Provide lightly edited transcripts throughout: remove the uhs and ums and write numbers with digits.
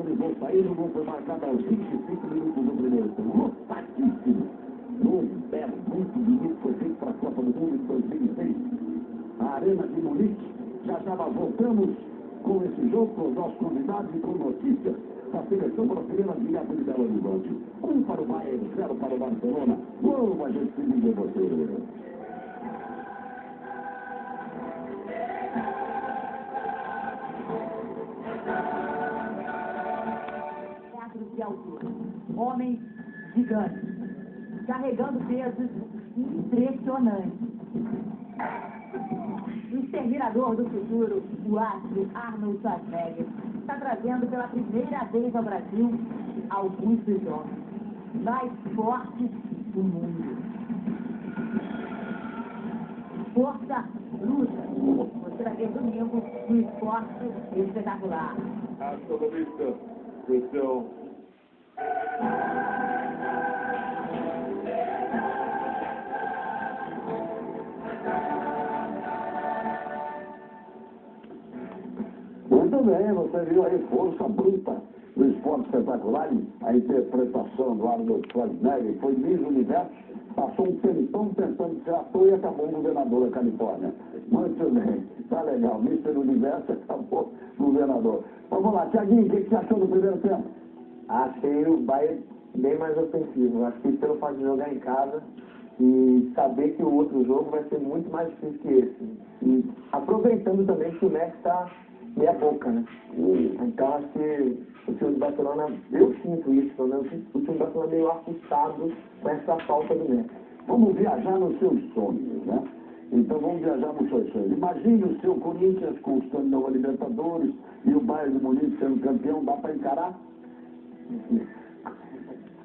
de gol saíram, o gol foi marcado aos 25 minutos do primeiro tempo. Lotadíssimo. Novo, belo, muito bonito, foi feito para a Copa do Mundo de 2006. A Arena de Munique. Já nós voltamos com esse jogo, com os nossos convidados e com notícias da seleção brasileira direto de Belo Horizonte. 1 para o Bayern, 0 para o Barcelona. Como a gente se liga você. De altura. Homens gigantes, carregando pesos impressionantes. O exterminador do futuro, o astro Arnold Schwarzenegger, está trazendo pela primeira vez ao Brasil alguns dos homens mais fortes do mundo. Força bruta. Você vai ver domingo no Esporte Espetacular. Hasta la vista, Brasil. Muito bem, você viu aí força bruta do Esporte Espetacular, a interpretação do Arnold Schwarzenegger, foi Miss Universo, passou um tempão tentando ser ator e acabou governador da Califórnia. Muito bem, tá legal, Mr. Universo acabou governador. Vamos lá, Thiaguinho, o que você achou do primeiro tempo? Achei o Bayern bem mais ofensivo. Acho que pelo fato de jogar em casa e saber que o outro jogo vai ser muito mais difícil que esse. E aproveitando também que o Messi está meia boca, né? Então acho que o time do Barcelona, eu sinto isso, pelo menos o time do Barcelona é meio assustado com essa falta do Messi. Vamos viajar nos seus sonhos, né? Então vamos viajar nos seus sonhos. Imagine o seu Corinthians conquistando nova Libertadores e o Bayern de Munique sendo campeão, dá para encarar?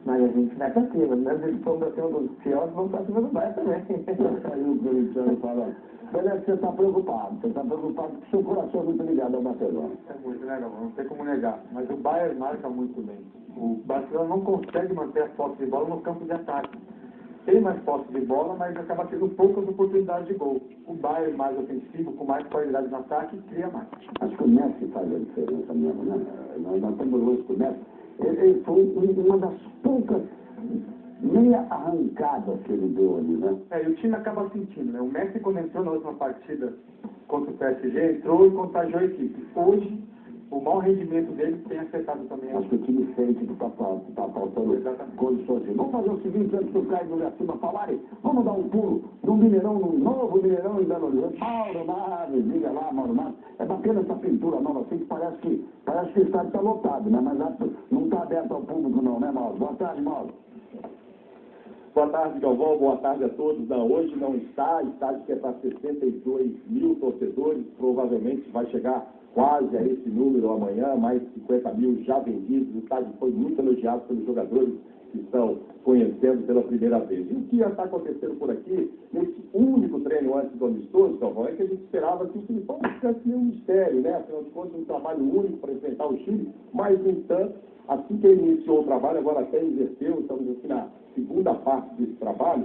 Mas a gente vai pra cima, né? Eles estão pra cima dos piores, vamos pra cima do Bayern também. Aí o corintiano fala, parece que você está preocupado porque seu coração é muito ligado ao Barcelona. É muito, né, Galvão? Não tem como negar. Mas o Bayern marca muito bem. O Barcelona não consegue manter a posse de bola no campo de ataque. Tem mais posse de bola, mas acaba tendo poucas oportunidades de gol. O Bayern mais ofensivo, com mais qualidade no ataque, cria mais. Acho que o Messi faz a diferença mesmo, né? Nós temos hoje com o Messi. Ele foi uma das poucas meia arrancadas que ele deu ali, né? E o time acaba sentindo, né? O Messi, quando entrou na última partida contra o PSG, entrou e contagiou a equipe. Hoje, o mau rendimento dele tem afetado também. Acho que o time sente que está faltando condições. Vamos fazer o seguinte, antes do Caio do Acima falarem, vamos dar um pulo num Mineirão, num novo Mineirão em Belo Horizonte. Mauro Naves, liga lá, Mauro Naves. É bacana essa pintura nova, assim, que parece que o estádio está lotado, né? Mas não está aberto ao público não, né, Mauro? Boa tarde, Mauro. Boa tarde, Galvão. Boa tarde a todos. Não, hoje não está. Estádio que é para 62 mil torcedores. Provavelmente vai chegar quase a esse número amanhã. Mais de 50 mil já vendidos. O estádio foi muito elogiado pelos jogadores que estão conhecendo pela primeira vez. E o que já está acontecendo por aqui, nesse único treino antes do amistoso, Galvão, é que a gente esperava que o Filipão tivesse um mistério, né? Afinal de contas, um trabalho único para enfrentar o Chile. Mas, no entanto, assim que ele iniciou o trabalho, agora até inverteu, estamos aqui na segunda parte desse trabalho,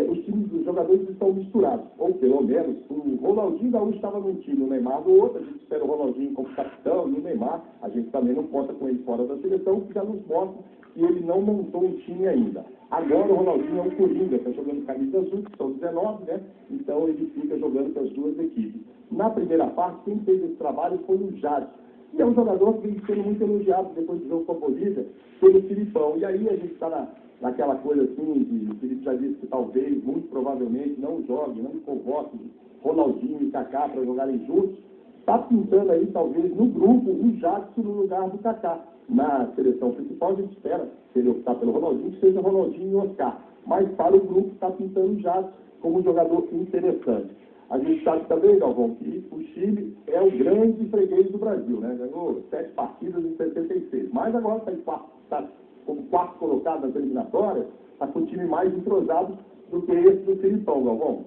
os times dos jogadores estão misturados, ou pelo menos o Ronaldinho Gaúcho estava num time, o Neymar no outro, a gente espera o Ronaldinho como capitão e o Neymar, a gente também não conta com ele fora da seleção, que já nos mostra que ele não montou um time ainda. Agora o Ronaldinho é o Coringa, está jogando camisa azul, que são 19, né? Então ele fica jogando com as duas equipes. Na primeira parte, quem fez esse trabalho foi o Jadson, e é um jogador que vem sendo muito elogiado depois do jogo com a Bolívia pelo Filipão. E aí a gente está naquela coisa assim, de o Felipe já disse que talvez, muito provavelmente, não jogue, não convoque Ronaldinho e Kaká para jogarem juntos. Está pintando aí, talvez, no grupo, o Jadson no lugar do Kaká. Na seleção principal, a gente espera, se ele optar pelo Ronaldinho, que seja Ronaldinho e Oscar. Mas para o grupo, está pintando o Jadson como um jogador interessante. A gente sabe também, Galvão, que o Chile é o grande freguês do Brasil, né? Ganhou 7 partidas em 76. Mas agora está como quarto colocado nas eliminatórias, está com o time mais entrosado do que esse do Filipão, Galvão.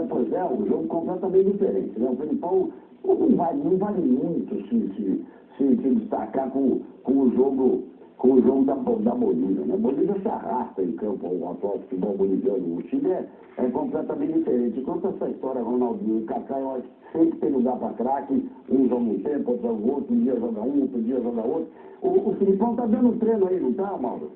Pois é, o jogo completamente diferente, né? O Filipão não vale muito se destacar com o jogo com o jogo da Bolívia, né? Bolívia se arrasta em campo o atual futebol boliviano. O Chile é completamente diferente. Conta essa história, Ronaldinho. O Kaká, eu acho que sempre tem lugar para craque, um joga um tempo, outro joga outro, um dia joga um, outro dia joga outro. O Filipão tá dando treino aí, não tá, Mauro?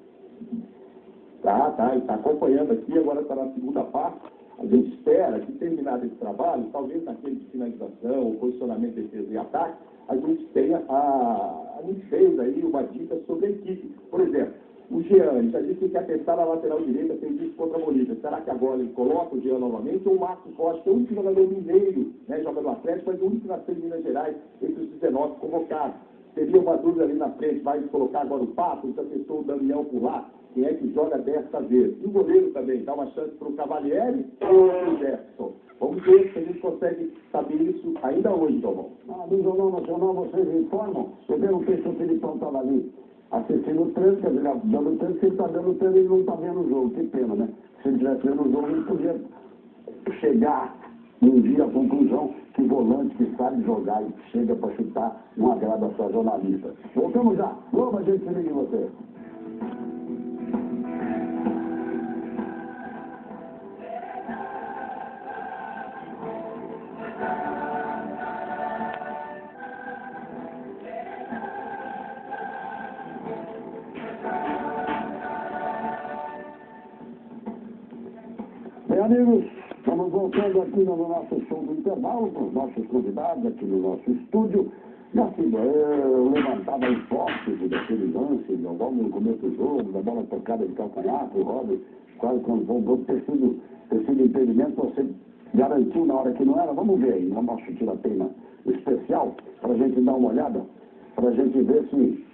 Tá, ele está acompanhando aqui, agora está na segunda parte. A gente espera que, terminado esse trabalho, talvez naquele de finalização, o posicionamento de defesa e ataque, a gente tenha a gente fez aí uma dica sobre a equipe. Por exemplo, o Jean já disse que quer testar na lateral direita, fez isso contra a Bolívia. Será que agora ele coloca o Jean novamente ou o Marcos Rocha, que é o único jogador mineiro, né, joga no Atlético, mas o único nasceu em Minas Gerais, entre os 19 convocados? Teria uma dúvida ali na frente, vai colocar agora o Pato, já testou o Daniel por lá, quem é que joga desta vez? E o goleiro também, dá uma chance para o Cavalieri ou para o Jefferson? Vamos ver se a gente consegue saber isso ainda hoje, Domão. No Jornal Nacional vocês informam, eu perguntei se o Filipão estava ali assistindo o treino, quer dizer, dando treino, se ele está dando treino, ele não está vendo o jogo, que pena, né? Se ele estivesse vendo o jogo, ele podia chegar um dia à conclusão que volante que sabe jogar e chega para chutar não agrada a sua jornalista. Voltamos já. Logo a gente se liga em você. Bem, amigos, estamos voltando aqui no nosso show do intervalo, com os nossos convidados aqui no nosso estúdio. E assim, eu levantava hipótese daquele lance, logo no começo do jogo, da bola tocada de calcanhar, o Robin, quase quando voltou, ter sido impedimento, você garantiu na hora que não era. Vamos ver aí, no nosso tira-teima especial, para a gente dar uma olhada, para a gente ver se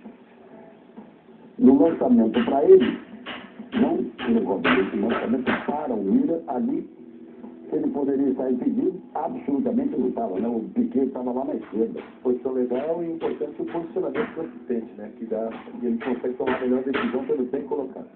no lançamento para ele, não, obviamente, o lançamento para o Mira ali, ele poderia estar impedido, absolutamente não estava, né? O Piquet estava lá na esquerda. Posição legal e importante o posicionamento do assistente, né? Que ele consegue tomar a melhor decisão pelo bem colocado.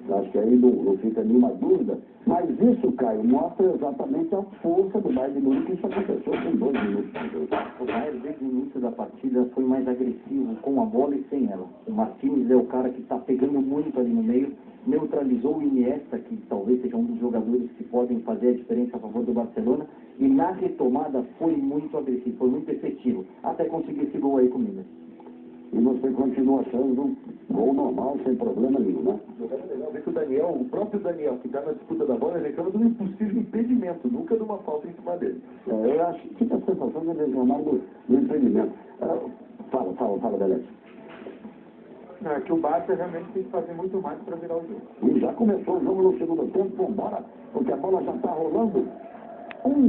Acho que aí não fica nenhuma dúvida, mas isso, Caio, mostra exatamente a força do Bayern de Munique, isso aconteceu com 2 minutos de jogo. O Bayern, desde o início da partida, foi mais agressivo com a bola e sem ela. O Martínez é o cara que está pegando muito ali no meio, neutralizou o Iniesta, que talvez seja um dos jogadores que podem fazer a diferença a favor do Barcelona, e na retomada foi muito agressivo, foi muito efetivo, até conseguir esse gol aí com o Miller. E você continua achando gol normal, sem problema nenhum, né? Jogada legal, vê que o próprio Daniel, que está na disputa da bola, reclama de um impossível impedimento, nunca de uma falta em cima dele. Eu acho que fica a sensação de reclamar do impedimento. Fala, Belete. É que o Barça realmente tem que fazer muito mais para virar o jogo. E já começou o jogo no segundo tempo, vambora, porque a bola já está rolando.